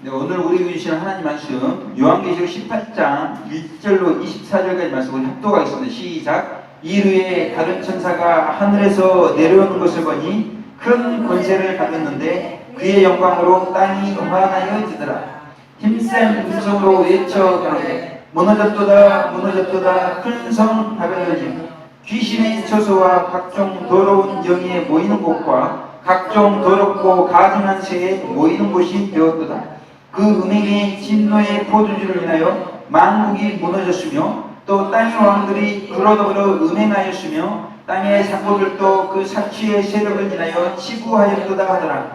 네, 오늘 우리에게 주시는 하나님 말씀 요한계시록 18장 1절로 24절까지 말씀을 합독하겠습니다. 시작. 이르에 다른 천사가 하늘에서 내려오는 것을 보니 큰 권세를 받았는데 그의 영광으로 땅이 환하여지더라. 힘센 음성으로 외쳐 가로되 무너졌도다 무너졌도다 큰 성 바벨론이여, 귀신의 처소와 각종 더러운 영에 모이는 곳과 각종 더럽고 가증한 새에 모이는 곳이 되었도다. 그 음행의 진노의 포도주를 인하여 만국이 무너졌으며 또 땅의 왕들이 그로 더불어 음행하였으며 땅의 상고들도 그 사치의 세력을 인하여 치부하였도다 하더라.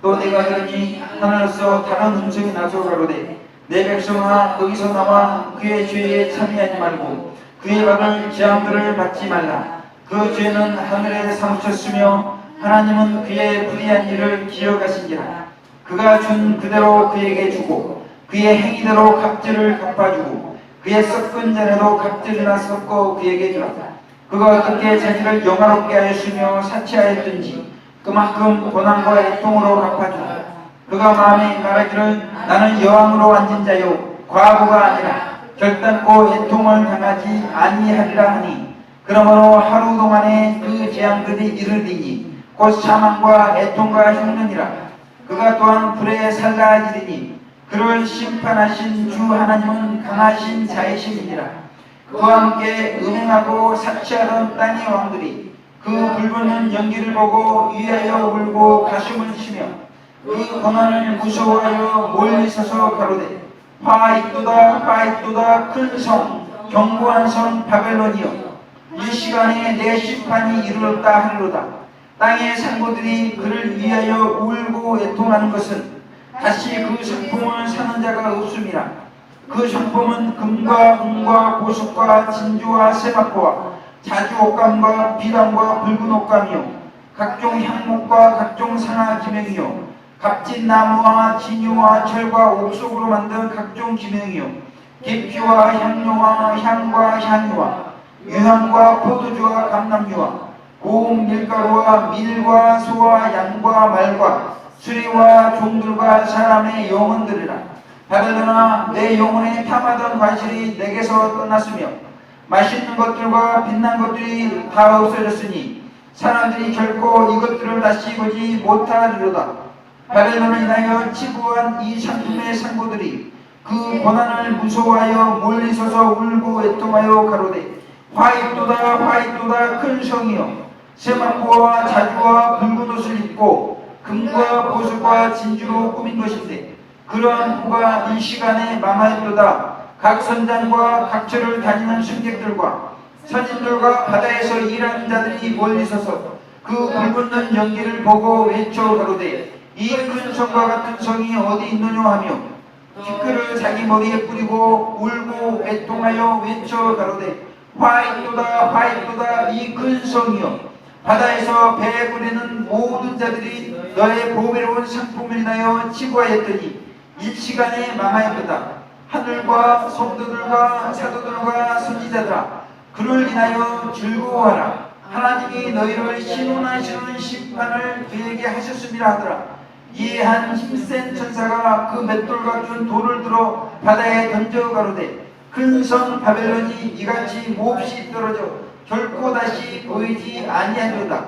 또 내가 들으니 하늘에서 다른 음성이 나서 가로되 내 백성아 거기서 나와 그의 죄에 참여하지 말고 그의 받을 재앙들을 받지 말라. 그 죄는 하늘에 사무쳤으며 하나님은 그의 불의한 일을 기억하신지라. 그가 준 그대로 그에게 주고 그의 행위대로 갑절을 갚아주고 그의 섞은 잔에도 갑절이나 섞어 그에게 주라. 그가 어떻게 자기를 영화롭게 하였으며 사치하였든지 그만큼 고난과 애통으로 갚아주라. 그가 마음에 말하기를 나는 여왕으로 앉은 자요 과부가 아니라 결단코 애통을 당하지 아니하리라 하니, 그러므로 하루 동안에 그 재앙들이 이르리니 곧 사망과 애통과 흉년이라. 그가 또한 불에 살라지리니 그를 심판하신 주 하나님은 강하신 자이심이니라. 그와 함께 음행하고 사치하던 땅의 왕들이 그 불붙는 연기를 보고 위하여 울고 가슴을 치며 그 고난을 무서워하여 멀리 서서 가로되 화 있도다 화 있도다 큰 성 견고한 성 바벨론이여, 이 시간에 내 심판이 이르렀다 하리로다. 땅의 상고들이 그를 위하여 울고 애통하는 것은 다시 그 상품을 사는 자가 없음이라. 그 상품은 금과 은과 보석과 진주와 세마포와 자주 옷감과 비단과 붉은 옷감이요 각종 향목과 각종 상하 기명이요 값진 나무와 진유와 철과 옥석으로 만든 각종 기명이요 계피와 향료와 향과 향유와 유향과 포도주와 감람유와 고운 밀가루와 밀과 소와 양과 말과 수리와 종들과 사람의 영혼들이라. 바벨론아 내 영혼에 탐하던 과실이 내게서 떠났으며 맛있는 것들과 빛난 것들이 다 없어졌으니 사람들이 결코 이것들을 다시 보지 못하리로다. 바벨론을 인하여 치부한 이 상품의 상고들이 그 고난을 무서워하여 멀리 서서 울고 애통하여 가로되 화 있도다 화 있도다 큰 성이여, 세마포와 자주와 붉은 옷을 입고 금과 보석과 진주로 꾸민 것인데 그러한 후가 이 시간에 망하였도다. 각 선장과 각 처를 다니는 승객들과 선인들과 바다에서 일하는 자들이 멀리 서서 그 불붙는 연기를 보고 외쳐 가로되 이 큰 성과 같은 성이 어디 있느냐 하며 티끌을 자기 머리에 뿌리고 울고 애통하여 외쳐 가로되 화 있도다 화 있도다 이 큰 성이여, 바다에서 배에 뿌리는 모든 자들이 너의 보배로운 상품을 인하여 치부하였더니 일시간에 망하였도다. 하늘과 성도들과 사도들과 선지자들아 그를 인하여 즐거워하라. 하나님이 너희를 신원하시는 심판을 그에게 하셨음이라 하더라. 이에 한 힘센 천사가 그 맷돌 같은 돌을 들어 바다에 던져 가로되 큰 성 바벨론이 이같이 몹시 떨어져 결코 다시 보이지 아니하리로다.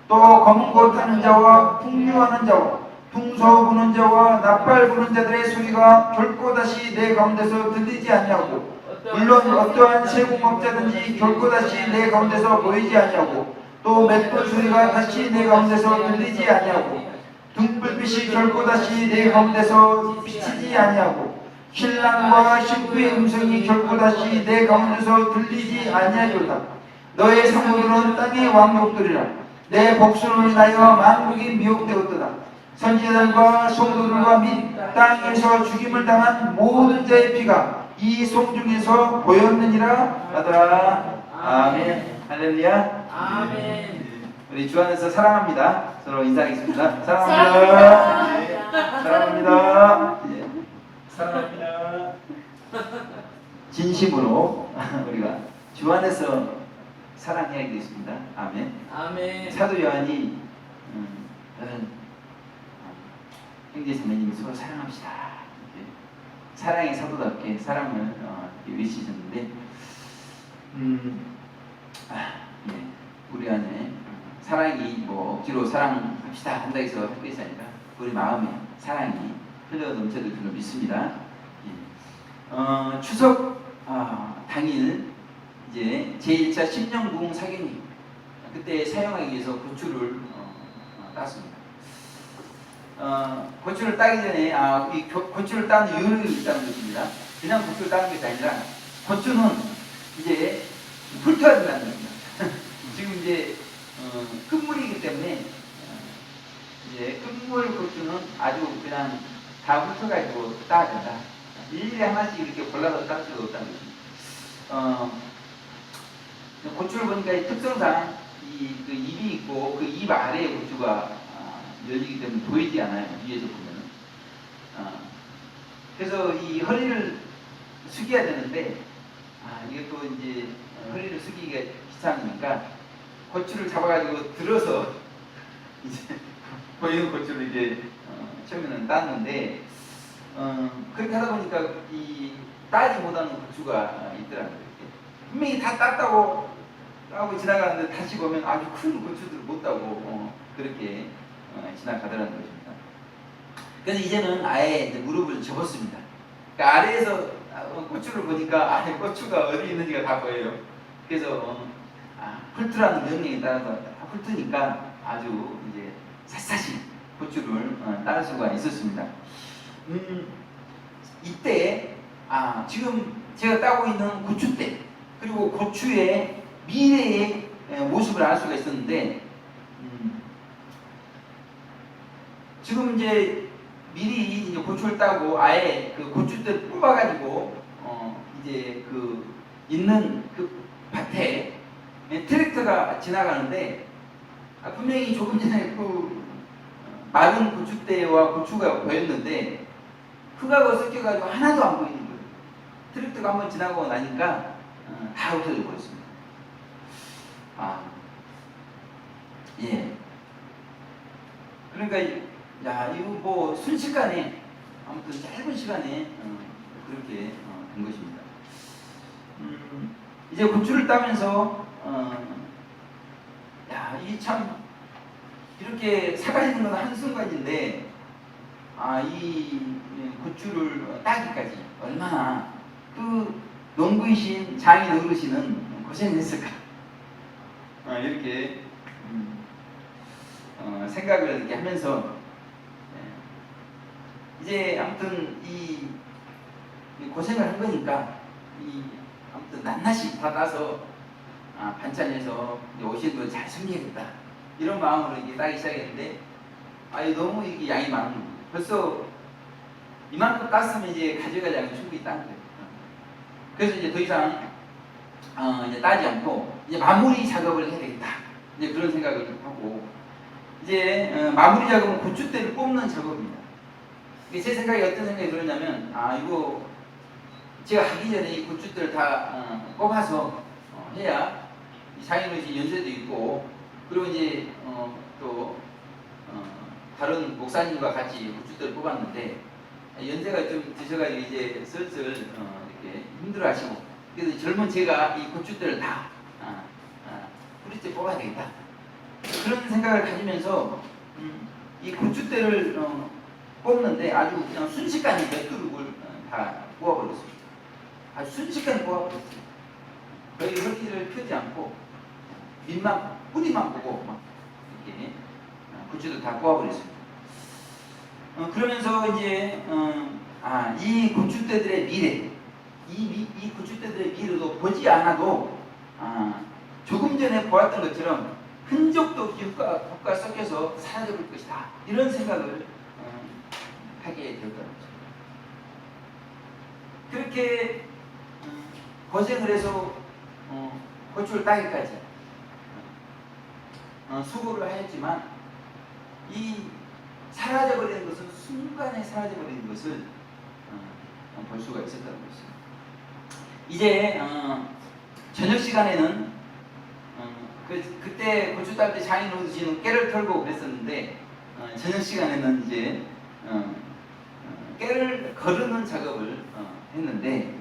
또 검은 것 타는 자와 풍류하는 자와 풍소 부는 자와 나팔 부는 자들의 소리가 결코 다시 내 가운데서 들리지 아니하고, 물론 어떠한 세공업자든지 결코 다시 내 가운데서 보이지 아니하고, 또 맷돌 소리가 다시 내 가운데서 들리지 아니하고, 등불빛이 결코 다시 내 가운데서 비치지 아니하고, 신랑과 신부의 음성이 결코 다시 내 가운데서 들리지 아니하리로다. 너의 상고들은 땅의 왕족들이라. 내 복수를 인하여 만국이 미혹되었도다. 선지자들과 성도들과 및 땅에서 죽임을 당한 모든 자의 피가 이 성 중에서 보였느니라 하더라. 아멘. 할렐루야. 아멘. 우리 주 안에서 사랑합니다. 서로 인사하겠습니다. 사랑합니다. 사랑합니다. 사랑합니다. 진심으로 우리가 주 안에서 사랑해야겠습니다. 아멘. 아멘. 사도 요한이 다른 형제 자매님이 서로 사랑합시다 사랑의 사도답게 사랑을 외치셨는데, 예, 우리 안에 사랑이 뭐 억지로 사랑합시다 한다 해서 할 것이 아니라 우리 마음에 사랑이 흘러 넘쳐들 줄로 믿습니다. 예. 추석 당일 이제 제1차 신령부흥 사경이 그때 사용하기 위해서 고추를 땄습니다. 고추를 따기 전에 이 고추를 따는 이유를 있다는 것입니다. 그냥 고추를 따는 것이 아니라 고추는 이제 훑어야 된다는 겁니다. 지금 이제 끝물이기 때문에 이제 끝물 고추는 아주 그냥 다 훑어가지고 따야 된다. 일일이 하나씩 이렇게 골라서 딸 수가 없다는 것입니다. 고추를 보니까 특성상 그 입이 있고 그 입 아래에 고추가 열리기 때문에 보이지 않아요. 위에서 보면은. 그래서 이 허리를 숙여야 되는데 이게 또 이제 허리를 숙이기가 귀찮으니까 고추를 잡아가지고 들어서 이제 보이는 고추를 이제 처음에는 땄는데 그렇게 하다 보니까 이 따지 못하는 고추가 있더라고요. 분명히 다 땄다고 하고 지나가는데 다시 보면 아주 큰 고추들을 못 따고 그렇게 지나가더라는 것입니다. 그래서 이제는 아예 이제 무릎을 접었습니다. 그러니까 아래에서 고추를 보니까 아래 고추가 어디 있는지가 다 보여요. 그래서 훑으라는 명령에 따라서 훑으니까 아주 이제 샅샅이 고추를 따를 수가 있었습니다. 이때 지금 제가 따고 있는 고추대 그리고 고추의 미래의 모습을 알 수가 있었는데 지금 이제 미리 이제 고추를 따고 아예 그 고추대를 뽑아가지고 이제 그 있는 그 밭에 트랙터가 지나가는데 분명히 조금 전에 그 마른 고추대와 고추가 보였는데 흙하고 섞여가지고 하나도 안 보이는 거예요. 트랙터가 한번 지나가고 나니까 다 없어져 버렸습니다. 예. 그러니까 이거 뭐 순식간에 아무튼 짧은 시간에 그렇게 된 것입니다. 이제 고추를 따면서 이게 참 이렇게 사가지는 건 한순간인데 이 고추를 따기까지 얼마나 그 농부이신 장인 어르신은 고생했을까 이렇게 생각을 이렇게 하면서 이제 아무튼 이 고생을 한 거니까 아무튼 낱낱이 받아서 반찬해서 오신 분 잘 섬기겠다 이런 마음으로 이게 따기 시작했는데 너무 이게 양이 많은 거예요. 벌써 이만큼 땄으면 이제 가져갈 양이 충분히 딴 거예요. 그래서 이제 더 이상 이제 따지 않고 이제 마무리 작업을 해야 되겠다 이제 그런 생각을 하고 이제 마무리 작업은 고추대를 뽑는 작업입니다. 제 생각에 어떤 생각이 들었냐면 이거 제가 하기 전에 이 고추대를 다 뽑아서 해야 장인어르신 연세도 있고 그리고 이제 또 다른 목사님과 같이 고추대를 뽑았는데 연세가 좀 드셔가지고 이제 슬슬 이렇게 힘들어하시고 그래서 젊은 제가 이 고추대를 다 뿌리째 뽑아야 되겠다 그런 생각을 가지면서 이 고추대를 뽑는데 아주 그냥 순식간에 몇 그룹을 다 뽑아버렸습니다. 아주 순식간에 뽑아버렸어요. 거의 허리를 펴지 않고 밑만 뿌리만 보고 막 이렇게 고추도 다 뽑아버렸습니다. 그러면서 이제 이 고추대들의 미래, 이 고추대들의 미래도 보지 않아도 조금 전에 보았던 것처럼 흔적도 없이 흙과 섞여서 사라져버릴 것이다. 이런 생각을 하게 되었다는 거죠. 그렇게 고생을 해서 고추를 따기까지 수고를 하였지만 이 사라져버리는 것은 순간에 사라져버리는 것을 볼 수가 있었다는 것이죠. 이제 저녁 시간에는 그때 고추 딸 때 장인 어르신은 깨를 털고 그랬었는데 저녁 시간에는 이제 깨를 거르는 작업을 했는데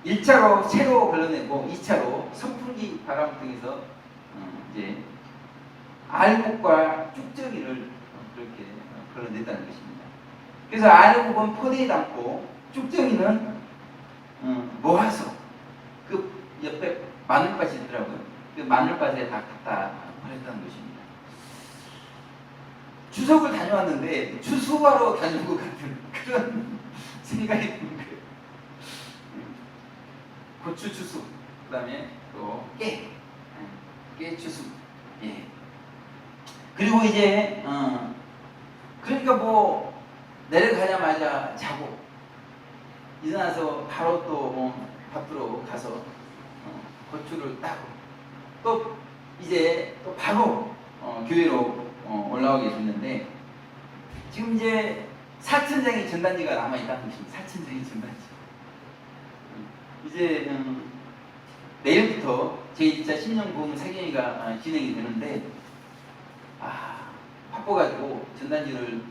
1차로 채로 걸러내고 2차로 선풍기 바람을 통해서 이제 알곡과 쭉정이를 그렇게 걸러냈다는 것입니다. 그래서 알곡은 포대에 담고 쭉정이는 모아서 그 옆에 마늘밭이 있더라고요. 그 마늘밭에 다 갖다 버렸다는 것입니다. 추석을 다녀왔는데 추수하러 다녀온 것 같은 그런 생각이 드는 거예요. 고추 추수, 그 다음에 또 깨 추수. 예. 그리고 이제 그러니까 뭐 내려가자마자 자고 일어나서 바로 또 밖으로 가서 고추를 따고 또 이제 또 바로 교회로 올라오게 됐는데 지금 이제 사천장의 전단지가 남아있다는 것입니다. 사천장의 전단지. 이제 내일부터 제2차 신령보험 사경위가 진행이 되는데 바빠가지고 전단지를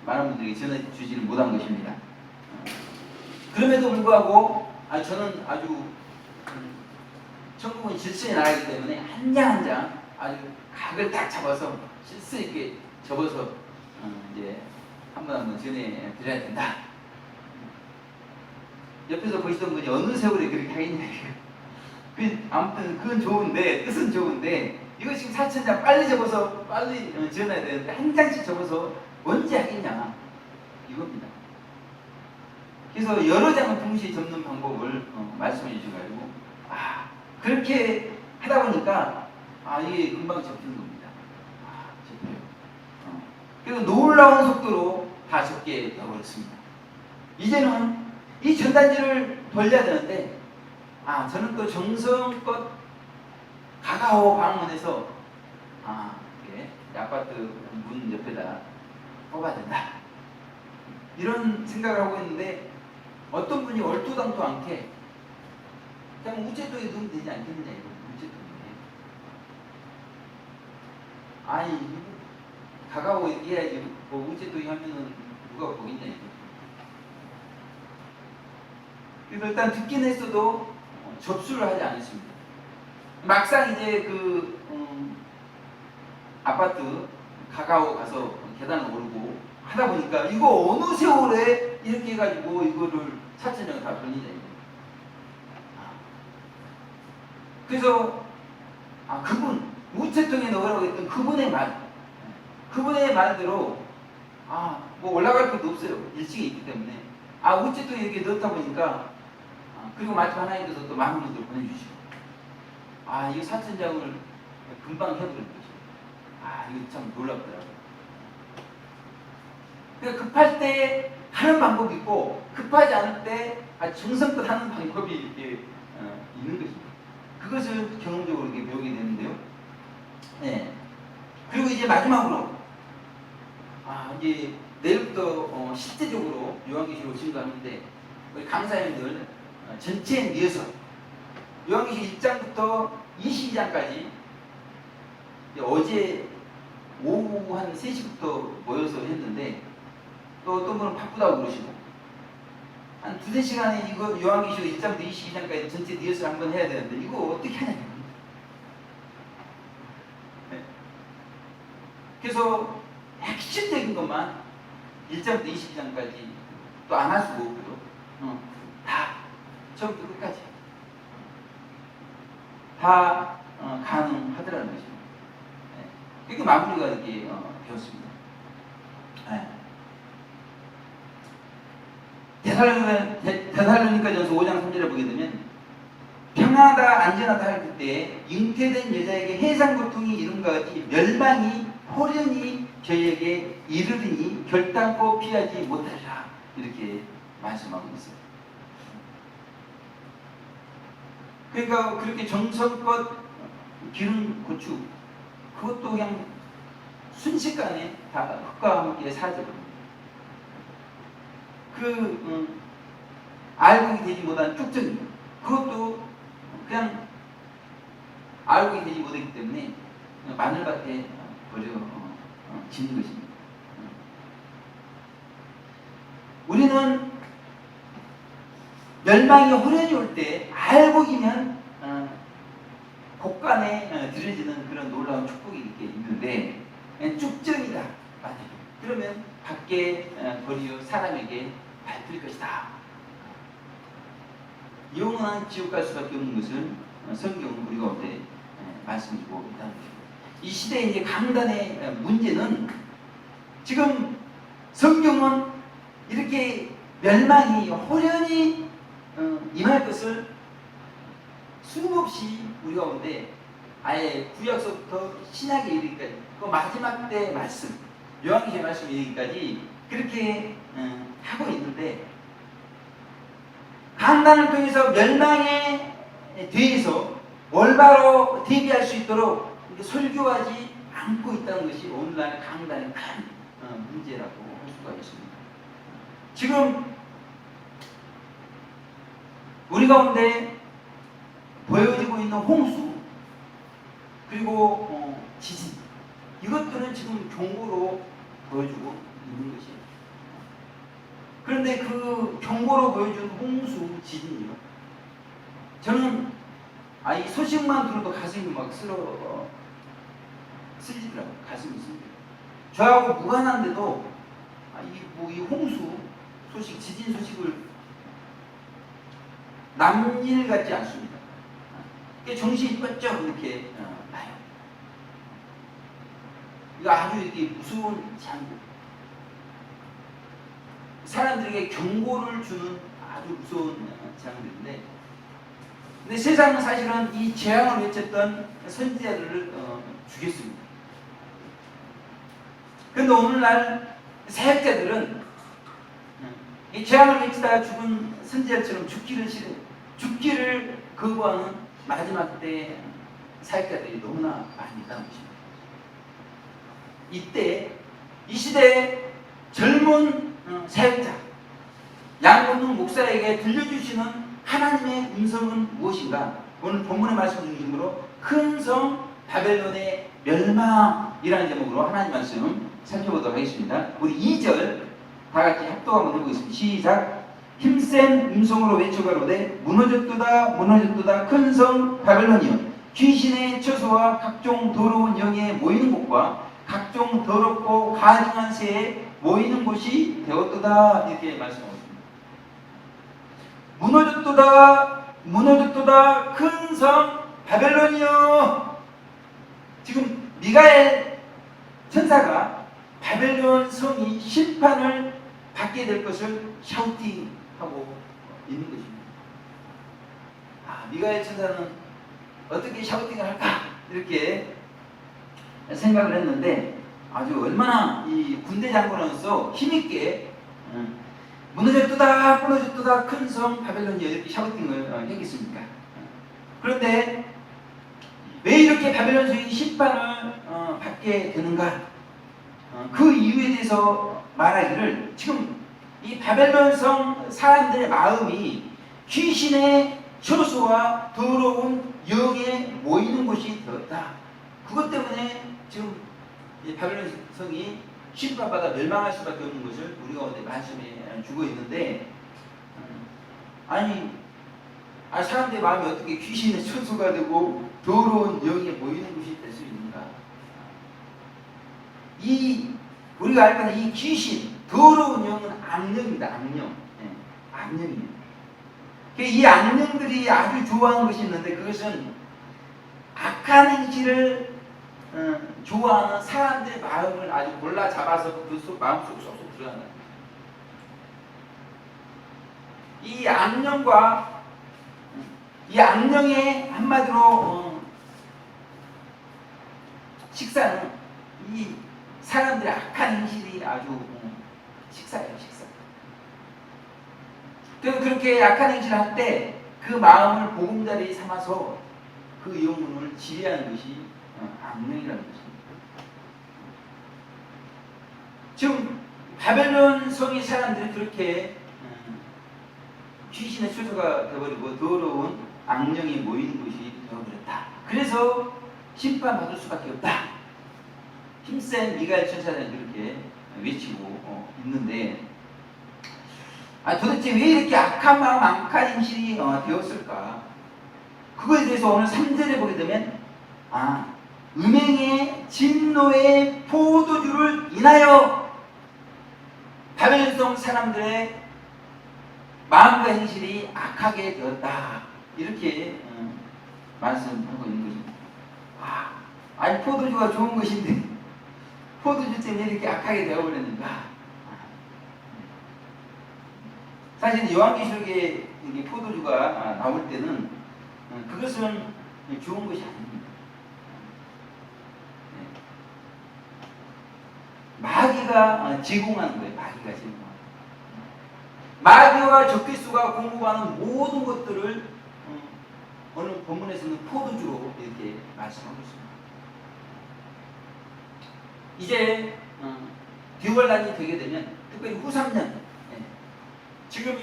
많은 분들에게 전해주지를 못한 것입니다. 그럼에도 불구하고 저는 아주 천국은 질서의 나라이기 때문에 한 장 한 장 아주 각을 딱 잡아서 질서 있게 접어서 이제 한 번 한 번 전해드려야 된다. 옆에서 보시던 분이 어느 세월에 그렇게 하겠냐. 아무튼 그건 좋은데 뜻은 좋은데 이거 지금 4,000장 빨리 접어서 빨리 지어놔야 되는데 한 장씩 접어서 언제 하겠냐 이겁니다. 그래서 여러 장을 동시에 접는 방법을 말씀해 주셔가지고 그렇게 하다 보니까 이게 금방 접히는 겁니다. 접혀요. 그래서 놀라운 속도로 다 접게 되어버렸습니다. 이제는 이 전단지를 돌려야 되는데 저는 또 정성껏 가가오 방문해서 이렇게 아파트 문 옆에다 뽑아야 된다 이런 생각을 하고 있는데 어떤 분이 얼토당토 않게 그냥 우체통에 넣으면 되지 않겠느냐 이거 우체통에 가가오 이렇게 해야지 뭐 우체통에 하면은 누가 보겠냐 이거. 그래서 일단 듣긴 했어도 접수를 하지 않았습니다. 막상 이제 아파트 가가오 가서 계단을 오르고 하다 보니까 이거 어느 세월에 이렇게 해가지고 이거를 4,000장을 다 돌리냐 이거. 그래서 그분 우체통에 넣으라고 했던 그분의 말대로 뭐 올라갈 것도 없어요. 1층에 있기 때문에 우체통에 이렇게 넣다 보니까 그리고 마침 하나님께서 또 많은 분들 보내주시고 이거 4,000장을 금방 해버린 거죠. 이거 참 놀랍더라고요. 그러니까 급할 때 하는 방법이 있고 급하지 않을 때 정성껏 하는 방법이 이렇게 있는 것입니다. 그것을 경험적으로 이렇게 배우게 되는데요. 네. 그리고 이제 마지막으로 이제 내일부터 실제적으로 요한계시록 증거하는데 우리 강사님들 전체 리허설 요한계시록 1장부터 22장까지 어제 오후 한 3시부터 모여서 했는데 또 어떤 분은 바쁘다고 그러시고 한 2-3시간에 이거 요한계시록 1장부터 22장까지 전체 리허설 한번 해야 되는데 이거 어떻게 하냐. 네. 그래서 핵심적인 것만 1장부터 22장까지 또 안 할 수가 없고요. 다 처음부터 끝까지 다 가능하더라는 것입니다. 네. 그게 마무리가 이렇게 되었습니다. 네. 데살로니가전서 5장 3절에 보게 되면 평안하다 안전하다 할 그때 잉태된 여자에게 해상 고통이 이름과 같이 멸망이 호련히 저희에게 이르리니 결단코 피하지 못하리라 이렇게 말씀하고 있어요. 그러니까 그렇게 정성껏 기른 고추 그것도 그냥 순식간에 다 흙과 함께 사라져버립니다. 알곡이 되지 못한 쭉정이 그것도 그냥 알곡이 되지 못했기 때문에 마늘밭에 버려 짓는 것입니다. 우리는 멸망이 호련히 올 때 알곡이면 곡간에 들여지는 그런 놀라운 축복이 이렇게 있는데 쭉정이다. 그러면 밖에 거리어 사람에게 밟힐 것이다. 영원한 지옥 갈 수밖에 없는 것을 성경은 우리 가운데 말씀드리고 있다는 것입니다. 이 시대의 이제 강단의 문제는 지금 성경은 이렇게 멸망이 호련히 임할 것을 수없이 우리 가운데 아예 구약서부터 신약에 이르기까지 그 마지막 때 말씀 요한계시의 말씀 이르기까지 그렇게 하고 있는데 강단을 통해서 멸망에 대해서 올바로 대비할 수 있도록 설교하지 않고 있다는 것이 오늘날 강단의 큰 문제라고 할 수가 있습니다. 지금 우리 가운데 보여지고 있는 홍수 그리고 지진 이것들은 지금 경고로 보여주고 있는 것이에요. 그런데 그 경고로 보여준 홍수 지진이요. 저는 이 소식만 들어도 가슴이 막 쓰리더라고요. 가슴이 쓰리더라고요. 저하고 무관한데도 이 홍수 소식, 지진 소식을 남일 같지 않습니다. 정신이 번쩍 이렇게 나요. 이거 아주 이렇게 무서운 장면. 사람들에게 경고를 주는 아주 무서운 장면인데, 근데 세상은 사실은 이 재앙을 외쳤던 선지자들을 죽였습니다. 그런데 오늘날 사역자들은 이 재앙을 외치다가 죽은 선지자처럼 죽기를 거부하는 마지막 때 사역자들이 너무나 많이 있다는 것입니다. 이때 이 시대의 젊은 사역자 양건능 목사에게 들려주시는 하나님의 음성은 무엇인가? 오늘 본문의 말씀 중심으로 큰 성 바벨론의 멸망이라는 제목으로 하나님 말씀 살펴보도록 하겠습니다. 우리 2절 다 같이 합독 한번 해보겠습니다. 시작. 힘센 음성으로 외쳐가로되 무너졌도다 무너졌도다 큰 성 바벨론이여 귀신의 처소와 각종 더러운 영에 모이는 곳과 각종 더럽고 가증한 새에 모이는 곳이 되었도다 이렇게 말씀하고 있습니다. 무너졌도다 무너졌도다 큰 성 바벨론이여. 지금 미가엘 천사가 바벨론 성이 심판을 받게 될 것을 샤우팅하고 있는 것입니다. 미가엘 천사는 어떻게 샤우팅을 할까 이렇게 생각을 했는데 아주 얼마나 이 군대 장군으로서 힘있게 무너졌도다 무너졌도다 큰 성 바벨론이여 이렇게 샤우팅을 했겠습니까? 그런데 왜 이렇게 바벨론 성이 심판을 받게 되는가? 그 이유에 대해서 말하기를 지금 이 바벨론 성 사람들의 마음이 귀신의 처소와 더러운 영에 모이는 곳이 되었다. 그것 때문에 지금 이 바벨론 성이 심판받아 멸망할 수밖에 없는 것을 우리 가운데 말씀해 주고 있는데 사람들의 마음이 어떻게 귀신의 처소가 되고 더러운 영에 모이는 곳이 될 수 있는가? 우리가 알 거는 이 귀신, 더러운 영은 악령입니다. 악령. 악령입니다. 이 악령들이 아주 좋아하는 것이 있는데 그것은 악한 행실을 좋아하는 사람들의 마음을 아주 골라 잡아서 그 마음속으로 쏙쏙 들어간다. 이 악령의 한마디로 식사는 이 사람들의 악한 행실이 아주 식사예요, 식사. 그래서 그렇게 악한 행실을 할 때 그 마음을 보금자리 삼아서 그 영혼을 지배하는 것이 악령이라는 것입니다. 지금 바벨론 성의 사람들이 그렇게 귀신의 처소가 되어버리고 더러운 악령이 모이는 곳이 되어버렸다. 그래서 심판받을 수밖에 없다. 힘센 미가엘 천사는 그렇게 외치고 있는데 도대체 왜 이렇게 악한 마음, 악한 행실이 되었을까? 그거에 대해서 오늘 3절에 보게 되면 음행의 진노의 포도주를 인하여 바벨론 사람들의 마음과 행실이 악하게 되었다. 이렇게 말씀하고 있는 것입니다. 아니 포도주가 좋은 것인데 포도주 때문에 이렇게 악하게 되어버렸는가? 사실 요한계시록에 포도주가 나올 때는 그것은 좋은 것이 아닙니다. 마귀가 제공하는 거예요. 마귀가 제공하는 거예요. 마귀와 적그리스도가 공급하는 모든 것들을 오늘 본문에서는 포도주로 이렇게 말씀하고 있습니다. 이제 디월란이 되게 되면 특별히 후 3년 지금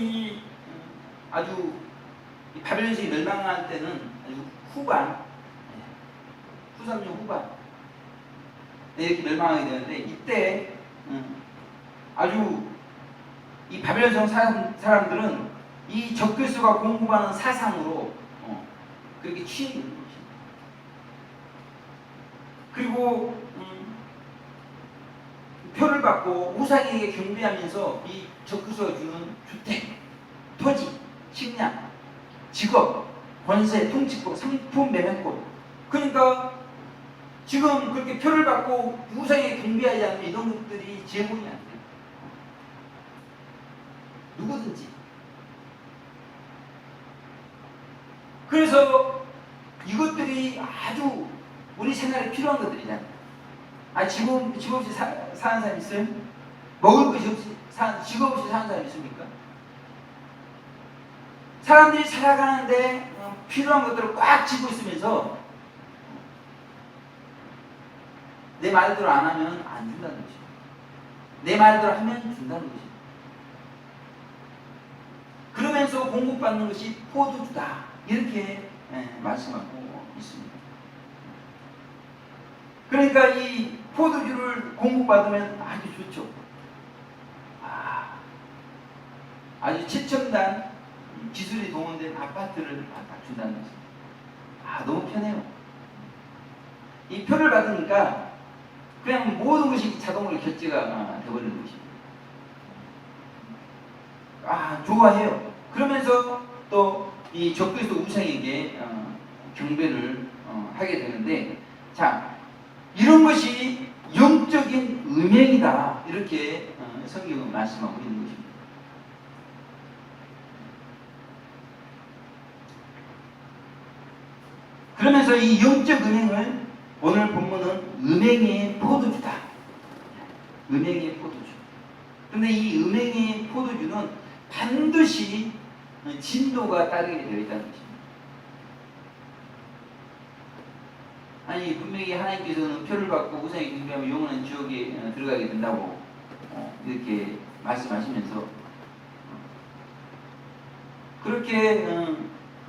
아주 바벨론이 멸망할 때는 아주 후반 후 3년 후반 이렇게 멸망하게 되는데 이때 아주 이 바벨론 사람들은 이 적그리스도가 공급하는 사상으로 그렇게 취해 있는 것입니다. 그리고 표를 받고 우상에게 경배하면서 이 적그리스도가 주는 주택, 토지, 식량, 직업, 권세, 통치권, 상품 매매권. 그러니까 지금 그렇게 표를 받고 우상에게 경배하지 않으면 이런 것들이 제공이 안 돼요. 누구든지. 그래서 이것들이 아주 우리 생활에 필요한 것들이잖아요. 집 없이 사는 사람 있어요? 먹을 것이 없이 직업 없이 사는 사람 있습니까? 사람들이 살아가는데 필요한 것들을 꽉 쥐고 있으면서 내 말대로 안 하면 안 준다는 것이죠. 내 말대로 하면 준다는 것이죠. 그러면서 공급받는 것이 포도주다. 이렇게 말씀하고 있습니다. 그러니까 이 포도주를 공급받으면 아주 좋죠. 아주 최첨단 기술이 동원된 아파트를 딱 준다는 것입니다. 너무 편해요. 이 표를 받으니까 그냥 모든 것이 자동으로 결제가 되어버리는 것입니다. 좋아해요. 그러면서 또 이 적그리스도 우상에게 경배를 하게 되는데, 이런 것이 영적인 음행이다. 이렇게 성경은 말씀하고 있는 것입니다. 그러면서 이 영적 음행을 오늘 본문은 음행의 포도주다. 음행의 포도주. 그런데 이 음행의 포도주는 반드시 진노가 따르게 되어 있다는 것입니다. 분명히 하나님께서는 표를 받고 우상에 경배하면 영원한 지옥에 들어가게 된다고 이렇게 말씀하시면서 그렇게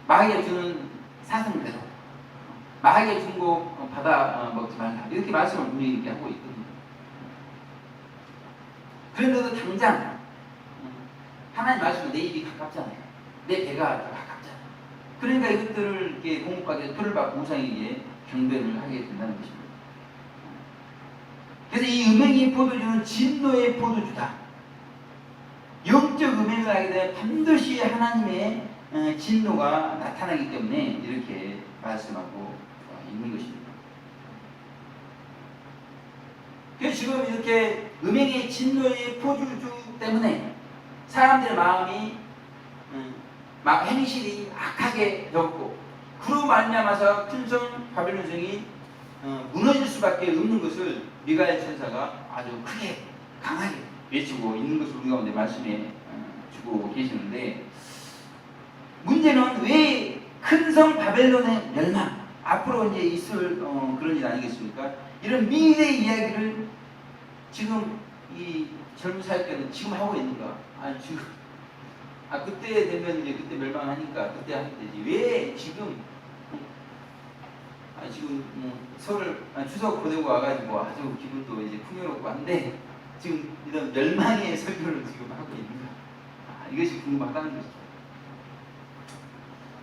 마귀가 주는 사상대로 마귀가 준 거 받아 먹지 말라 이렇게 말씀을 분명히 이렇게 하고 있거든요. 그런데도 당장 하나님 말씀은 내 입이 가깝잖아요. 내 배가 가깝잖아요. 그러니까 이것들을 이렇게 공급받게 표를 받고 우상에게 경배를 하게 된다는 것입니다. 그래서 이 음행의 포도주는 진노의 포도주다. 영적 음행을 하게 되면 반드시 하나님의 진노가 나타나기 때문에 이렇게 말씀하고 있는 것입니다. 그래서 지금 이렇게 음행의 진노의 포도주 때문에 사람들의 마음이 행실이 악하게 되었고 그로 말미암아서 큰성 바벨론성이 무너질 수밖에 없는 것을 미가엘 천사가 아주 크게 강하게 외치고 있는 것을 우리 가운데 말씀해 주고 계시는데, 문제는 왜 큰성 바벨론의 멸망 앞으로 이제 있을 그런 일 아니겠습니까? 이런 미래의 이야기를 지금 이 젊은 사역자는 지금 하고 있는가? 지금 그때 되면 이제 그때 멸망하니까 그때 하면 되지. 왜 지금 지금 설을 추석 보내고 와가지고 아주 기분도 이제 풍요롭고 한데 지금 이런 멸망의 설교를 지금 하고 있는가? 이것이 궁금하다는 것이죠.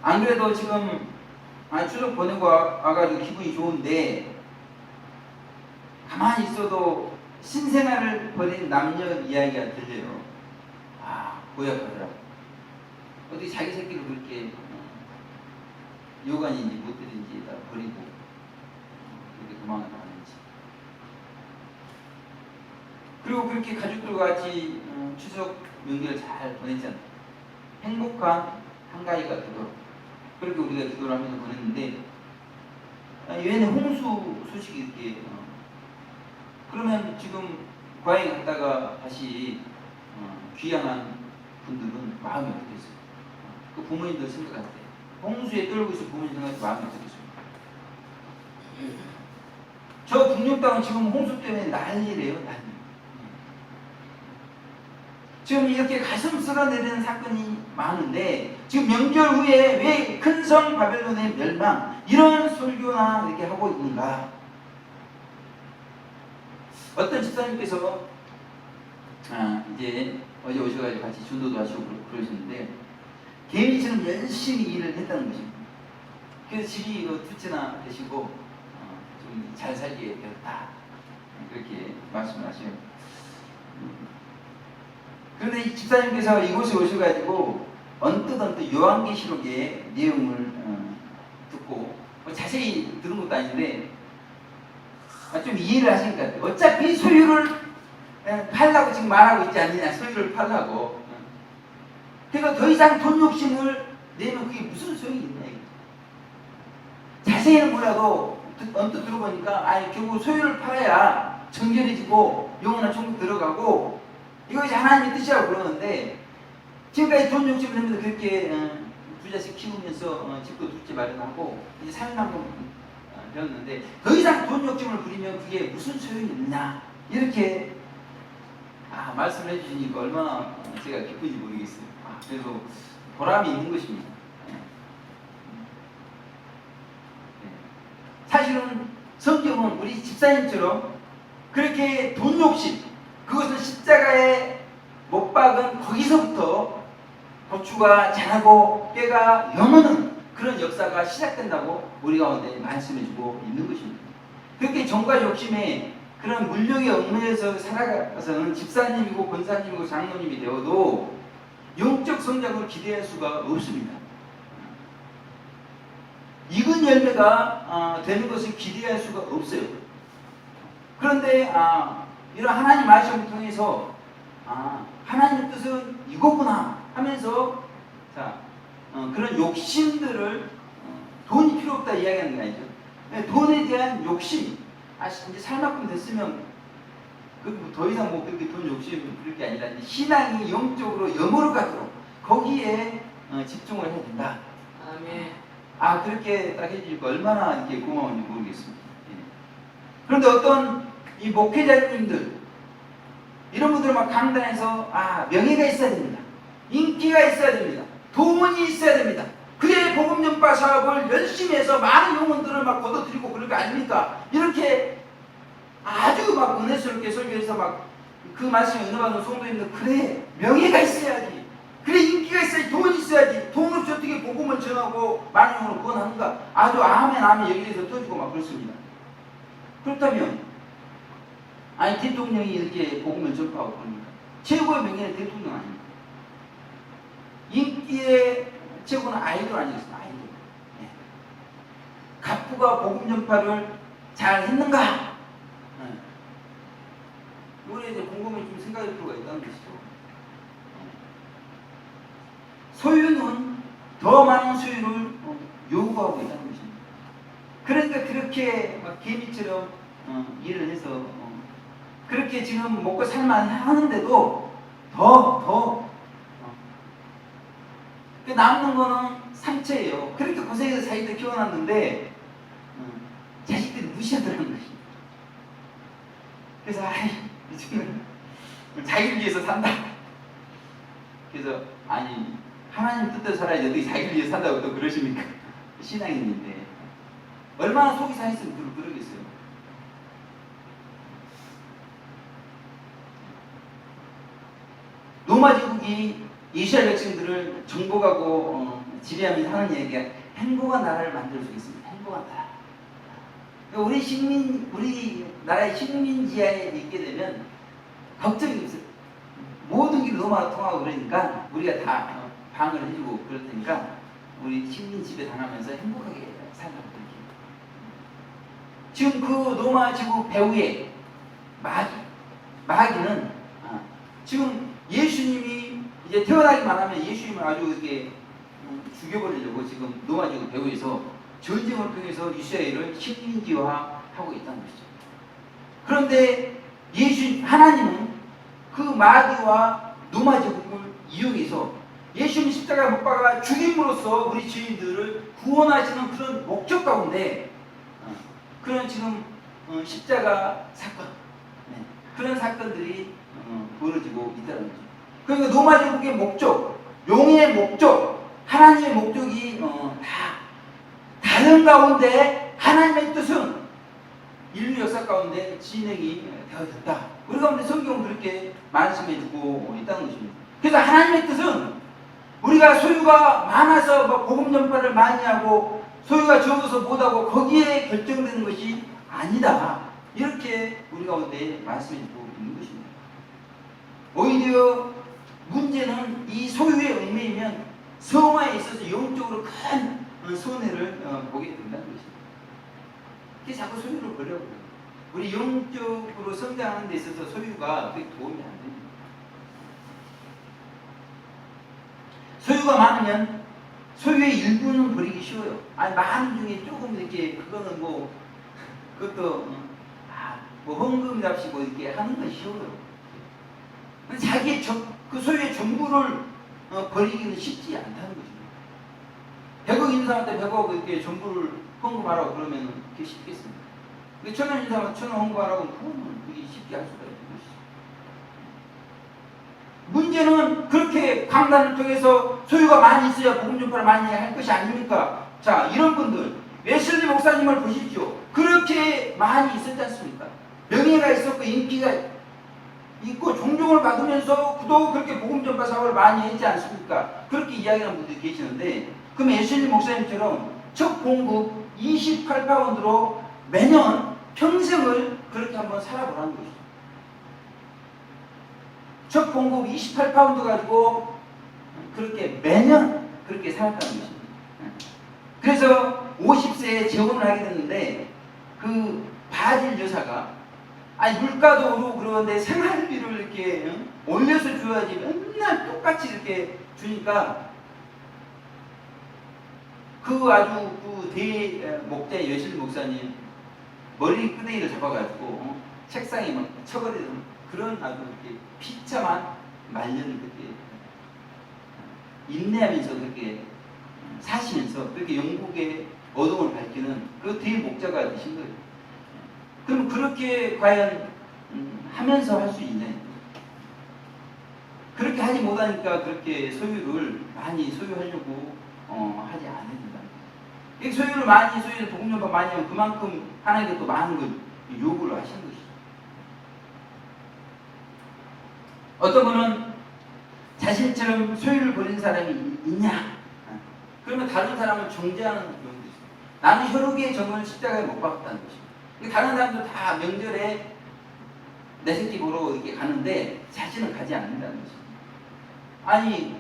안 그래도 지금 추석 보내고 와가지고 기분이 좋은데 가만히 있어도 신생아를 버린 남녀 이야기가 들려요. 고약하더라고. 어떻게 자기 새끼를 그렇게 요관인지 못들인지 다 버리고 그렇게 도망을 가는지. 그리고 그렇게 가족들과 같이 추석 명절을 잘 보냈잖아요. 행복한 한가위가 되도록 그렇게 우리가 기도를 하면서 보냈는데 얘네 홍수 소식이 이렇게 그러면 지금 고향에 갔다가 다시 귀향한 분들은 마음이 어떻겠어요? 그 부모님들 생각할 때 홍수에 떨고 있을 부모님 생각할 때 마음이 어떻겠어요? 저 북녘 땅은 지금 홍수 때문에 난리래요, 난리. 지금 이렇게 가슴 쓸어내리는 사건이 많은데 지금 명절 후에 왜 큰 성 바벨론의 멸망 이런 설교나 이렇게 하고 있는가? 어떤 집사님께서 이제 어제 오셔가지고 같이 전도도 하시고 그러셨는데 개미처럼 열심히 일을 했다는 것입니다. 그래서 집이 두 채나 되시고 좀 잘 살게 되었다 그렇게 말씀을 하셔요. 그런데 이 집사님께서 이곳에 오셔가지고 언뜻 요한계시록의 내용을 듣고 자세히 들은 것도 아닌데 좀 이해를 하신 것 같아요. 어차피 소유를 팔라고 지금 말하고 있지 않느냐. 소유를 팔라고. 그래서 더 이상 돈 욕심을 내면 그게 무슨 소용이 있냐. 자세히는 몰라도 언뜻 들어보니까 결국 소유를 팔아야 정결해지고 영원한 천국 들어가고 이것이 하나님의 뜻이라고 그러는데 지금까지 돈 욕심을 내면서 그렇게 두 자식 키우면서 집도 둘째 마련하고 이제 살림하고 배웠는데 더 이상 돈 욕심을 부리면 그게 무슨 소용이 있냐 이렇게 말씀을 해주시니까 얼마나 제가 기쁜지 모르겠어요. 그래서 보람이 있는 것입니다. 사실은 성경은 우리 집사님처럼 그렇게 돈 욕심 그것을 십자가에 못 박은 거기서부터 고추가 자라고 뼈가 여무는 그런 역사가 시작된다고 우리 가운데 말씀해주고 있는 것입니다. 그렇게 정과 욕심에 그런 물욕의 얽매여서 살아가서는 집사님이고 권사님이고 장로님이 되어도 영적 성장을 기대할 수가 없습니다. 익은 열매가 되는 것을 기대할 수가 없어요. 그런데 이런 하나님 말씀을 통해서 하나님의 뜻은 이거구나 하면서 그런 욕심들을 돈이 필요 없다 이야기하는 게 아니죠. 돈에 대한 욕심 이제 살 만큼 됐으면 더 이상 뭐 그렇게 돈 욕심 그럴 게 아니라 신앙이 영적으로 영으로 가도록 거기에 집중을 해야 된다. 아멘. 그렇게 딱 해주니까 얼마나 이렇게 고마운지 모르겠습니다. 그런데 어떤 이 목회자님들 이런 분들은 막 강단에서 명예가 있어야 됩니다. 인기가 있어야 됩니다. 돈이 있어야 됩니다. 그의 복음 전파 사업을 열심히 해서 많은 영혼들을 막 걷어들이고 그럴 거 아닙니까? 이렇게 아주 막 은혜스럽게 설교해서 막 그 말씀에 은혜받는 성도님들 그래 명예가 있어야지. 그래 인기가 있어야지. 돈이 있어야지. 돈 없이 어떻게 복음을 전하고 많은 영혼을 구원하는가? 아주 아멘 여기에서 터지고 막 그렇습니다. 그렇다면 대통령이 이렇게 복음을 전파하고 그럽니까? 최고의 명예는 대통령 아닙니까? 인기의 최고는 아이돌 아니겠습니까? 아이돌. 갑부가 복음 전파를 잘 했는가? 이번에 이제 곰곰이 좀 생각할 필요가 있다는 것이죠. 소유는 더 많은 소유를 요구하고 있다는 것입니다. 그러니까 그렇게 막 개미처럼 일을 해서 그렇게 지금 먹고 살만 하는데도 더 남는 거는 상처예요. 그렇게 고생해서 자기들 키워놨는데 자식들이 무시하더라는 것입니다. 그래서 이제는 자기를 위해서 산다. 그래서 하나님 뜻대로 살아야지 어떻게 자기를 위해서 산다고 또 그러십니까? 신앙인인데 얼마나 속이 상했으면 그러겠어요. 로마 제국이 이스라엘 백성들을 정복하고 지배하면서 하는 얘기가 행복한 나라를 만들어주겠습니다. 행복한 나라. 우리 나라의 식민지하에 있게 되면 걱정이 없어요. 모든 길이 로마로 통하고 그러니까 우리가 다 방을 해주고 그럴 테니까 우리 식민 지배 당하면서 행복하게 살라고 그렇게. 지금 그 로마 지구 배후에 마귀는 지금 예수님이 이제 태어나기만 하면 예수님을 아주 이렇게 죽여버리려고 지금 로마 지구 배후에서 전쟁을 통해서 이스라엘을 식민지화하고 있다는 것이죠. 그런데 하나님은 그 마귀와 로마 제국을 이용해서 예수님 십자가 못 박아 죽임으로써 우리 죄인들을 구원하시는 그런 목적 가운데 그런 지금 십자가 사건, 그런 사건들이 벌어지고 있다는 거죠. 그러니까 로마 제국의 목적, 용의 목적, 하나님의 목적이 다 다른 가운데 하나님의 뜻은 인류 역사 가운데 진행이 되어졌다. 우리 가운데 성경은 그렇게 말씀해주고 있다는 것입니다. 그래서 하나님의 뜻은 우리가 소유가 많아서 복음 전파를 많이 하고 소유가 적어서 못하고 거기에 결정되는 것이 아니다. 이렇게 우리 가운데 말씀해주고 있는 것입니다. 오히려 문제는 이 소유의 얽매이면 성화에 있어서 영적으로 큰 손해를 보게 된다는 것입니다. 그게 자꾸 소유를 버려요. 우리 영적으로 성장하는 데 있어서 소유가 그게 도움이 안 됩니다. 소유가 많으면 소유의 일부는 버리기 쉬워요. 아니 많은 중에 조금 이렇게 그거는 그것도 헌금이랍시 이렇게 하는 건 쉬워요. 자기의 그 소유의 전부를 버리기는 쉽지 않다는 거죠. 100억 있는 사람한테 100억 이렇게 전부를 헌금하라고 그러면 그게 쉽겠습니다. 1,000원 있는 사람한테 1,000원 헌금하라고 그러면 그게 쉽게 할 수가 있는 것이죠. 문제는 그렇게 강단을 통해서 소유가 많이 있어야 복음 전파를 많이 할 것이 아닙니까? 자, 이런 분들 웨슬리 목사님을 보십시오. 그렇게 많이 있었지 않습니까? 명예가 있었고 인기가 있고 존경을 받으면서 그도 그렇게 복음 전파 사업을 많이 했지 않습니까? 그렇게 이야기하는 분들이 계시는데 그럼 웨슬리 목사님처럼 첫 공급 28파운드로 매년 평생을 그렇게 한번 살아보라는 것이죠. 첫 공급 28파운드 가지고 그렇게 매년 그렇게 살았다는 것입니다. 그래서 50세에 재혼을 하게 됐는데 그 바질 여사가 물가도 오르고 그러는데 생활비를 이렇게 올려서 줘야지 맨날 똑같이 이렇게 주니까 그 아주 그 대목자의 웨슬리 목사님 머리 끄댕이를 잡아가지고 책상에 막 쳐버리는 그런 아주 이렇게 비참한 말년을 그렇게 인내하면서 그렇게 사시면서 그렇게 영국의 어둠을 밝히는 그 대목자가 되신 거예요. 그럼 그렇게 과연 하면서 할 수 있냐? 그렇게 하지 못하니까 그렇게 소유를 많이 소유하려고 하지 않아야 된다. 소유를 많이 소유해서 복음 전파 많이 하면 그만큼 하나님께 또 많은 걸 요구를 하시는 것이죠. 어떤 분은 자신처럼 소유를 버린 사람이 있냐? 그러면 다른 사람을 정죄하는 경우도 있어요. 나는 혈육의 정을 십자가에 못 박았다는 것입니다. 다른 사람도 다 명절에 내 새끼 보러 이렇게 가는데 자신은 가지 않는다는 것입니다. 아니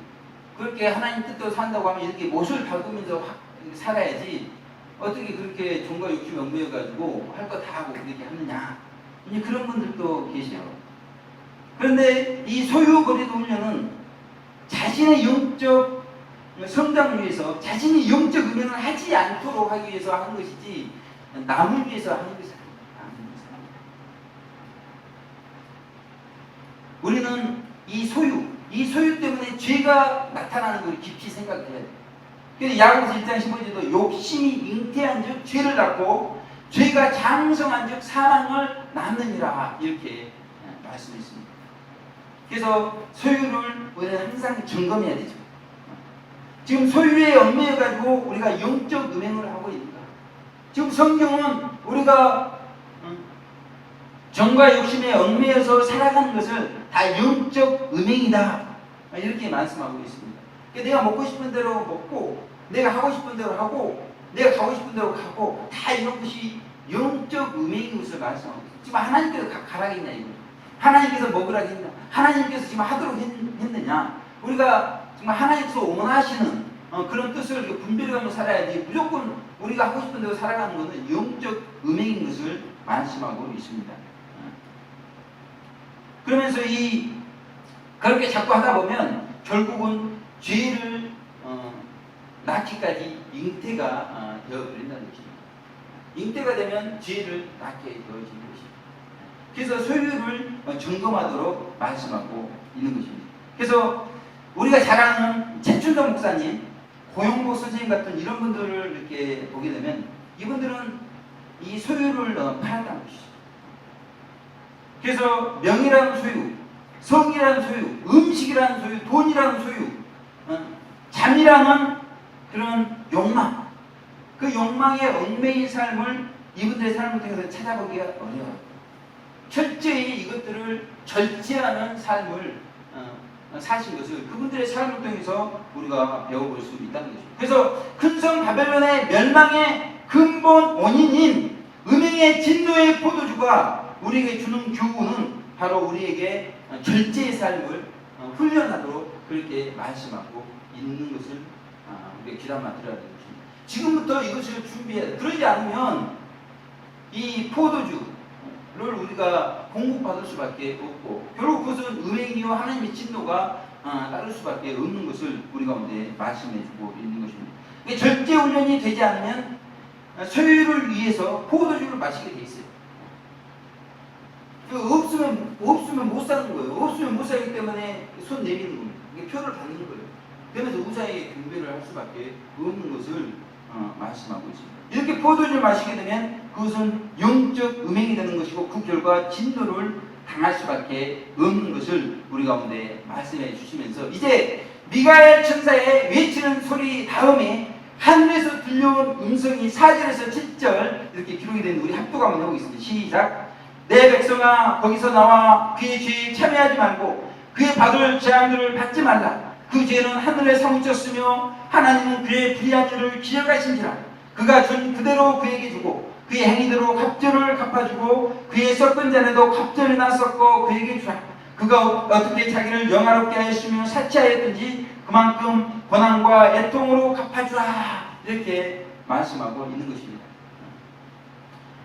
그렇게 하나님 뜻대로 산다고 하면 이렇게 못을 박으면서 살아야지 어떻게 그렇게 종과 욕심에 얽매여가지고 할 거 다 하고 그렇게 하느냐. 이제 그런 분들도 계세요. 그런데 이 소유거리 훈련은 자신의 영적 성장을 위해서 자신이 영적 은혜를 하지 않도록 하기 위해서 하는 것이지 남을 위해서 하는 것이 아닙니다. 우리는 이 소유 때문에 죄가 나타나는 걸 깊이 생각해야 돼요. 그래서 야고보서 1장 15절도 욕심이 잉태한 즉 죄를 낳고 죄가 장성한 즉 사망을 낳느니라 이렇게 말씀했습니다. 그래서 소유를 우리는 항상 점검해야 되죠. 지금 소유에 얽매여가지고 우리가 영적 음행을 하고 있는가? 지금 성경은 우리가 정과 욕심에 얽매여서 살아가는 것을 다 영적 음행이다 이렇게 말씀하고 있습니다. 그러니까 내가 먹고 싶은 대로 먹고 내가 하고 싶은 대로 하고 내가 가고 싶은 대로 가고 다 이런 것이 영적 음행인 것을 말씀하고 있어요. 지금 하나님께서 가라겠냐 이거. 하나님께서 먹으라 했냐. 하나님께서 지금 하도록 했느냐. 우리가 정말 하나님께서 원하시는 그런 뜻을 분별하며 살아야지 무조건 우리가 하고 싶은 대로 살아가는 것은 영적 음행인 것을 말씀하고 있습니다. 그러면서 그렇게 자꾸 하다 보면 결국은 죄를 낳기까지 잉태가 되어버린다는 것입니다. 잉태가 되면 죄를 낳게 되어지는 것입니다. 그래서 소유를 점검하도록 말씀하고 있는 것입니다. 그래서 우리가 잘 아는 최춘정 목사님, 고용복 선생님 같은 이런 분들을 이렇게 보게 되면 이분들은 이 소유를 팔았다는 것이죠. 그래서 명이라는 소유, 성이라는 소유, 음식이라는 소유, 돈이라는 소유, 잠이라는 그런 욕망, 그 욕망의 얽매인 삶을 이분들의 삶을 통해서 찾아보기가 어려워요. 철저히 이것들을 절제하는 삶을 사신 것을 그분들의 삶을 통해서 우리가 배워볼 수 있다는 것입니다. 그래서 큰성 바벨론의 멸망의 근본 원인인 음행의 진노의 포도주가 우리에게 주는 교훈은 바로 우리에게 절제의 삶을 훈련하도록 그렇게 말씀하고 있는 것을 우리가 귀담아 들어야 되는 것입니다. 지금부터 이것을 준비해야 돼. 그러지 않으면 이 포도주를 우리가 공급받을 수밖에 없고 결국 그것은 음행이요 하나님의 진노가 따를 수밖에 없는 것을 우리 가운데 말씀해주고 있는 것입니다. 절제 훈련이 되지 않으면 소유를 위해서 포도주를 마시게 돼 있어요. 없으면 못 사는 거예요. 없으면 못 사기 때문에 손 내미는 겁니다. 이게 표를 받는 거예요. 그러면서 무사히 분별을 할 수밖에 없는 것을 말씀하고 있습니다. 이렇게 포도주를 마시게 되면 그것은 영적 음행이 되는 것이고 그 결과 진노를 당할 수밖에 없는 것을 우리 가운데 말씀해 주시면서 이제 미가엘 천사의 외치는 소리 다음에 하늘에서 들려온 음성이 4절에서 7절 이렇게 기록이 된 우리 합독 한번 해보겠습니다. 시작. 내 백성아 거기서 나와 그의 죄에 참여하지 말고 그의 받을 재앙들을 받지 말라. 그 죄는 하늘에 사무쳤으며 하나님은 그의 불의한 일을 기억하신지라. 그가 준 그대로 그에게 주고 그의 행위대로 갑절을 갚아주고 그의 섞은 잔에도 갑절이나 섞어 그에게 주라. 그가 어떻게 자기를 영화롭게 하였으며 사치하였든지 그만큼 고난과 애통으로 갚아주라. 이렇게 말씀하고 있는 것입니다.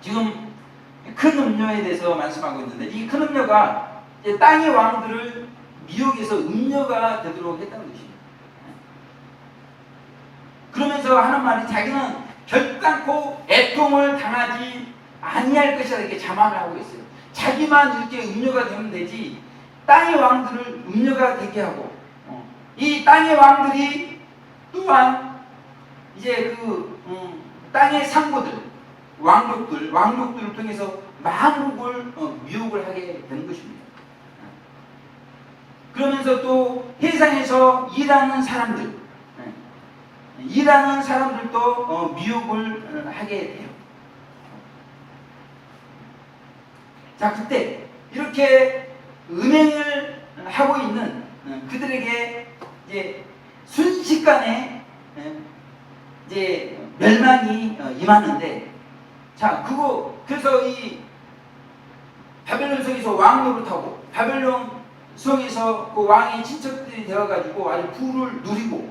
지금 큰 음료에 대해서 말씀하고 있는데 이 큰 음료가 땅의 왕들을 미혹해서 음료가 되도록 했다는 것입니다. 그러면서 하는 말이 자기는 결단코 애통을 당하지 아니할 것이라 이렇게 자만을 하고 있어요. 자기만 이렇게 음료가 되면 되지 땅의 왕들을 음료가 되게 하고 이 땅의 왕들이 또한 이제 땅의 상고들 왕족들을 통해서 만국을 미혹을 하게 되는 것입니다. 그러면서 또 세상에서 일하는 사람들도 미혹을 하게 돼요. 자, 그때 이렇게 음행을 하고 있는 그들에게 이제 순식간에 이제 멸망이 임하는데, 자, 그래서 이 바벨론 성에서 왕 노릇하고 바벨론 성에서 그 왕의 친척들이 되어가지고 아주 부를 누리고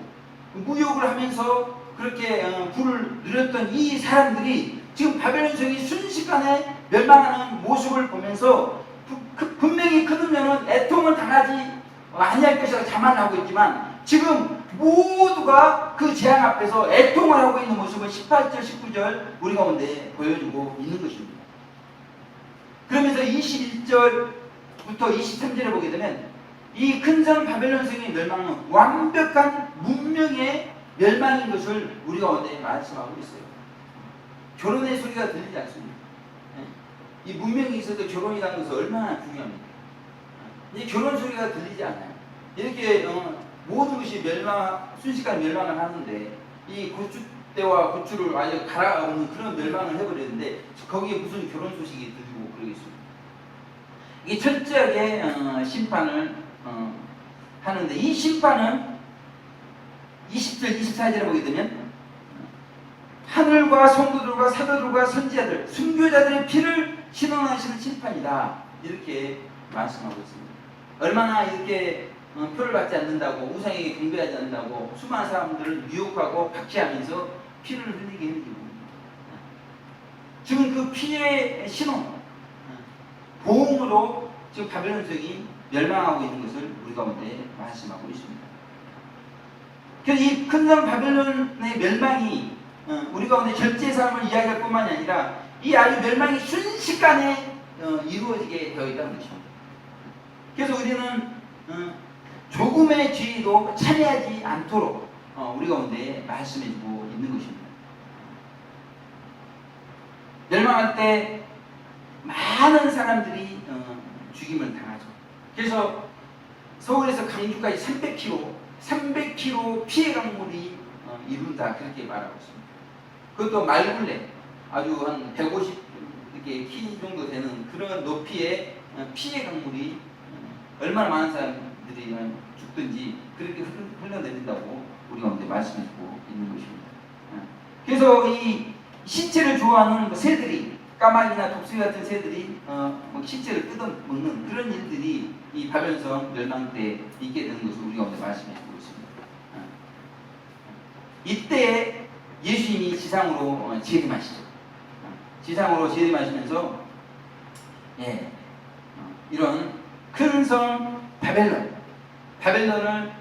무욕을 하면서 그렇게 부를 누렸던 이 사람들이 지금 바벨론 성이 순식간에 멸망하는 모습을 보면서 분명히 그 음료는 애통을 당하지 아니할 것이라고 자만을 하고 있지만 지금 모두가 그 재앙 앞에서 애통을 하고 있는 모습을 18절, 19절 우리 가운데 보여주고 있는 것입니다. 그러면서 21절부터 23절에 보게 되면 이 큰성 바벨론 성의 멸망은 완벽한 문명의 멸망인 것을 우리 가운데 말씀하고 있어요. 결혼의 소리가 들리지 않습니다. 이 문명이 있어도 결혼이라는 것은 얼마나 중요합니까? 이 결혼 소리가 들리지 않아요. 이렇게 모든 것이 순식간 멸망을 하는데 이 고추대와 고추를 아주 갈아엎는 그런 멸망을 해버렸는데 거기에 무슨 결혼 소식이 들리고 그러겠습니까? 이게 철저하게 심판을 하는데 이 심판은 20절, 24절에 보게 되면 하늘과 성도들과 사도들과 선지자들, 순교자들의 피를 신원하시는 심판이다. 이렇게 말씀하고 있습니다. 얼마나 이렇게 표를 받지 않는다고, 우상에게 경배하지 않는다고 수많은 사람들을 유혹하고 박해하면서 피를 흘리게 했는지 모릅니다. 지금 그 피의 신호, 보응으로 지금 바벨론 성이 멸망하고 있는 것을 우리 가운데 말씀하고 있습니다. 그래서 이 큰 성 바벨론의 멸망이 우리 가운데 절제 삶을 이야기할 뿐만이 아니라 이 아주 멸망이 순식간에 이루어지게 되어 있다는 것입니다. 그래서 우리는 조금의 죄에도 참여하지 않도록 우리 가운데 말씀해주고 있는 것입니다. 멸망할 때 많은 사람들이 죽임을 당하죠. 그래서 서울에서 강주까지 300km 피해 강물이 이룬다 그렇게 말하고 있습니다. 그것도 말굴레 아주 한 150 이렇게 키 정도 되는 그런 높이의 피해 강물이 얼마나 많은 사람들이 죽든지 그렇게 흘러내린다고 우리 가운데 말씀해주고 있는 것입니다. 그래서 이 신체를 좋아하는 새들이 까마귀나 독수리 같은 새들이 신체를 뜯어먹는 그런 일들이 이 바벨론 멸망 때 있게 되는 것을 우리 가운데 말씀해주고 있습니다. 이때 예수님이 지상으로 재림하시죠. 지상으로 재림하시면서 이런 큰 성 바벨론을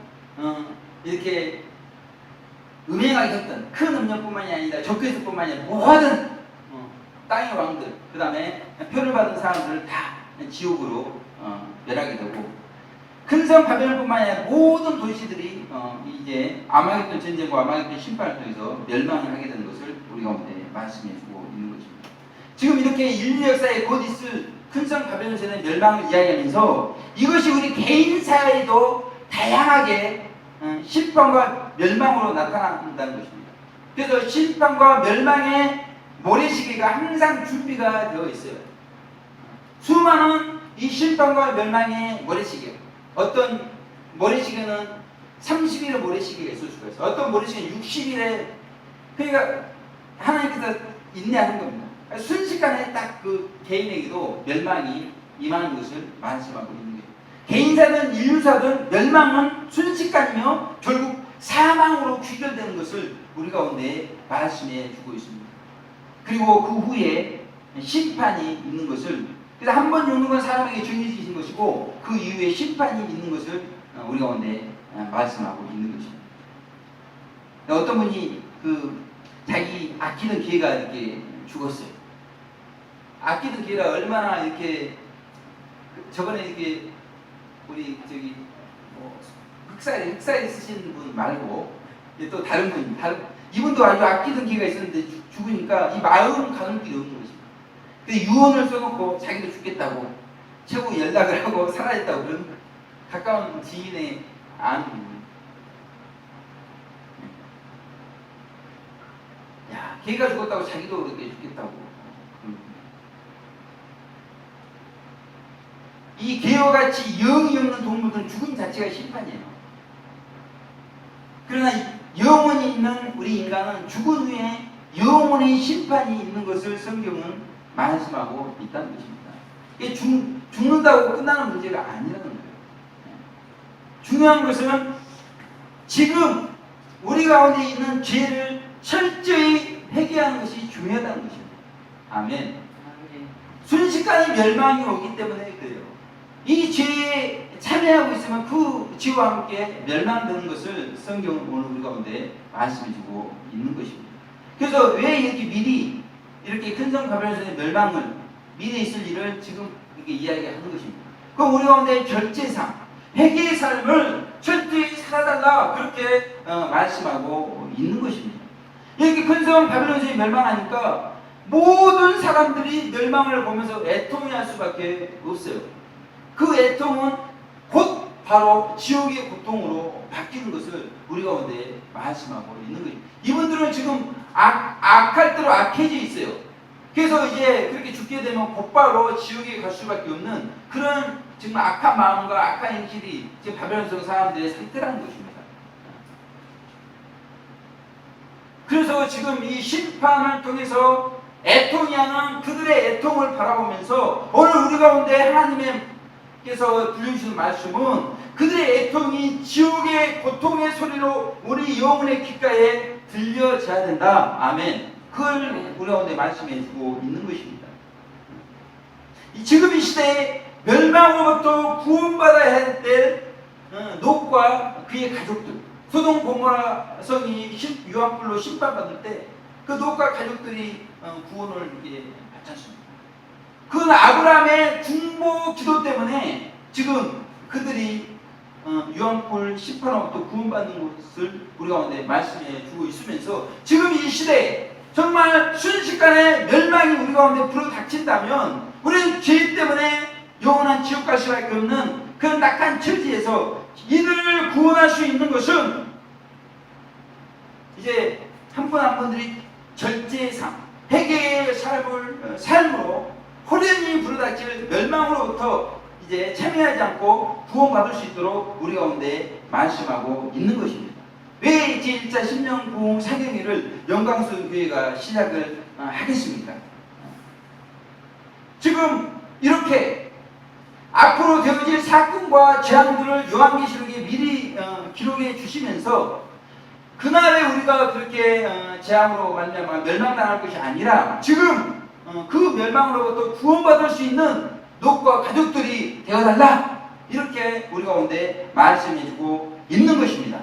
이렇게 음행하게 했던 큰 음녀뿐만이 아니라 적그리스도뿐만이 아니라 모든 땅의 왕들, 그 다음에 표를 받은 사람들을 다 지옥으로 멸하게 되고 큰 성 바벨론뿐만이 아니라 모든 도시들이 이제 아마겟돈 전쟁과 아마겟돈 심판을 통해서 멸망을 하게 되는 것을 우리 가운데 말씀해주고 있는 것입니다. 지금 이렇게 인류 역사에 곧 있을 큰 성 바벨론 세대의 멸망을 이야기하면서 이것이 우리 개인 사회에도 다양하게 심판과 멸망으로 나타난다는 것입니다. 그래서 심판과 멸망의 모래시계가 항상 준비가 되어 있어요. 수많은 이 심판과 멸망의 모래시계. 어떤 모래시계는 30일의 모래시계가 있을 수가 있어요. 어떤 모래시계는 60일에 그러니까 하나님께서 인내하는 겁니다. 순식간에 딱 그 개인에게도 멸망이 임하는 것을 말씀하고 있는 거예요. 개인사든 인류사든 멸망은 순식간이며 결국 사망으로 귀결되는 것을 우리 가운데 말씀해 주고 있습니다. 그리고 그 후에 심판이 있는 것을 그래서 한 번 죽는 건 사람에게 정해지신 것이고 그 이후에 심판이 있는 것을 우리 가운데 말씀하고 있는 것입니다. 어떤 분이 그 자기 아끼는 개가 이렇게 죽었어요. 아끼는 개가 얼마나 이렇게 저번에 이렇게 우리 저기 흑사리 쓰시는 분 말고 또 다른 분 이분도 아주 아끼던 개가 있었는데 죽으니까 이 마음 가는 길이 없는 것입니다. 근데 유언을 써놓고 자기도 죽겠다고 최고 연락을 하고 사라졌다고 그런 가까운 지인의 아는 야 개가 죽었다고 자기도 그렇게 죽겠다고 이 개와 같이 영이 없는 동물들은 죽음 자체가 심판이에요. 그러나 영원히 있는 우리 인간은 죽은 후에 영원히 심판이 있는 것을 성경은 말씀하고 있다는 것입니다. 이게 죽는다고 끝나는 문제가 아니라는 거예요. 중요한 것은 지금 우리 가운데 있는 죄를 철저히 회개하는 것이 중요하다는 것입니다. 아멘. 순식간에 멸망이 오기 때문에 그래요. 이 죄에 참여하고 있으면 그 죄와 함께 멸망되는 것을 성경은 오늘 우리 가운데 말씀해주고 있는 것입니다. 그래서 왜 이렇게 미리 이렇게 큰 성 바벨론의 멸망을 미래에 있을 일을 지금 이렇게 이야기하는 것입니다. 그럼 우리 가운데 절제상, 회개의 삶을 철저히 살아달라 그렇게 말씀하고 있는 것입니다. 이렇게 큰 성 바벨론이 멸망하니까 모든 사람들이 멸망을 보면서 애통해할 수밖에 없어요. 그 애통은 곧 바로 지옥의 고통으로 바뀌는 것을 우리 가운데 말씀하고 있는 거예요. 이분들은 지금 악할 대로 악해져 있어요. 그래서 이제 그렇게 죽게 되면 곧바로 지옥에 갈 수밖에 없는 그런 정말 악한 마음과 악한 행실이 지금 바벨론성 사람들의 상태라는 것입니다. 그래서 지금 이 심판을 통해서 애통이 하는 그들의 애통을 바라보면서 오늘 우리 가운데 하나님께서 들려주시는 말씀은 그들의 애통이 지옥의 고통의 소리로 우리 영혼의 귓가에 들려져야 된다. 아멘. 그걸 우리 가운데 말씀해 주고 있는 것입니다. 지금 이 시대에 멸망으로부터 구원받아야 될 롯과 그의 가족들, 소돔 고모라 성이 유황불로 심판받을 때 그 롯과 가족들이 구원을 받지 않습니다. 그 아브라함의 중보 기도 때문에 지금 그들이 유황불 심판으로부터 구원받는 것을 우리 가운데 말씀해 주고 있으면서 지금 이 시대에 정말 순식간에 멸망이 우리 가운데 불어닥친다면 우리는 죄 때문에 영원한 지옥 갈 수밖에 없는 그런 낙한 처지에서 이들을 구원할 수 있는 것은 이제 한 분 한 분들이 절제의 삶, 회개의 삶으로 호련히 불어닥칠 멸망으로부터 이제 참여하지 않고 구원받을 수 있도록 우리 가운데 말씀하고 있는 것입니다. 왜 제1차 심령 부흥 사경회를 영광스러운 교회가 시작을 하겠습니까? 지금 이렇게 앞으로 되어질 사건과 재앙들을 요한계시록에 미리 기록해 주시면서 그날에 우리가 그렇게 재앙으로 말미암아 멸망당할 것이 아니라 지금 그 멸망으로부터 구원받을 수 있는 롯과 가족들이 되어달라 이렇게 우리 가운데 말씀해주고 있는 것입니다.